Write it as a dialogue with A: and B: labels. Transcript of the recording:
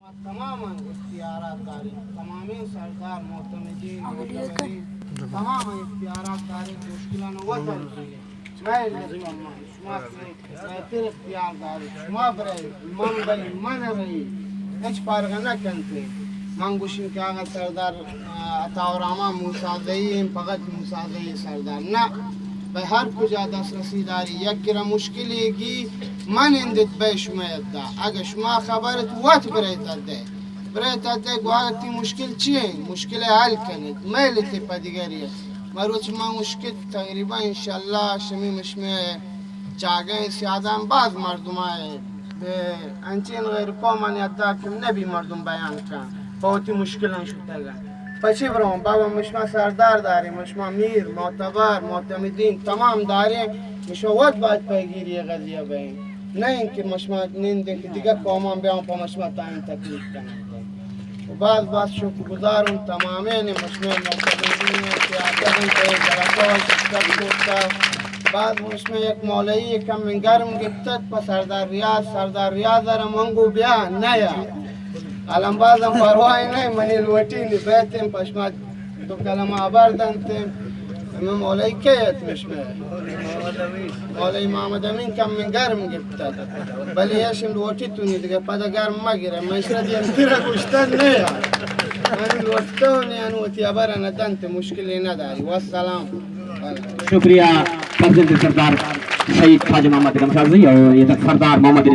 A: तमाम इख्तियारात दारी तमाम सरदार मोहतमिदीन मोतबरीन तमाम इख्तियारात दारी मुश्किलान वतन मैं शुमा तेरे इख्तियार दारी शुमा बरे मन बली मन रही एच पारगा न कंते मंगुशिन के आगा सरदार अतावरामा मुसादई फगत मुसादई सरदार ना به هر کجا دسترسی داری یک کره مشکلی کی من اندت به شما یده اگه شما خبرت وقت برایت ده گوهاتی مشکل چیه؟ مشکل حل کنید میلتی پا دیگریه مروچ ما مشکل تقریبا انشالله شمیمش می جاگه سیادم باز مردم های به انچین غیر قومان یده کم نبی مردم بیان کن باوتی مشکل نشده گن پچی برام بابا مشما سردار داریم مشما میر معتبر معتمدین تمام داریم مشما وقت باید پیگیری قضیه بین نه اینکه مشما نیندین که دیگه قومان بیان پا مشما تاین تکلیف کنند و باز شکرگزارم تمامین مشما معتمدین که عددن که جلسه شکر کرده بعد مشما یک مولایی کم من گرم گفتد پا سردار ریاض دارم منگو بیا نیا الان بازم پرواهی نه منی الوطینی بیتیم پشمت دو کلمه آوردن تیم من مولای کیت مشمه مولای محمد امین کم من گرم گفتد ولی یشم الوطی تونی دیگه پدا گرم مگیره من شد یم تیره گوشتن نه من الوطتونی انوطی آبر ندنت مشکلی نداری والسلام
B: शुक्रिया सरदार शहीद ख्वाजा मोहम्मद गमशाद जी और ये सरदार मोहम्मद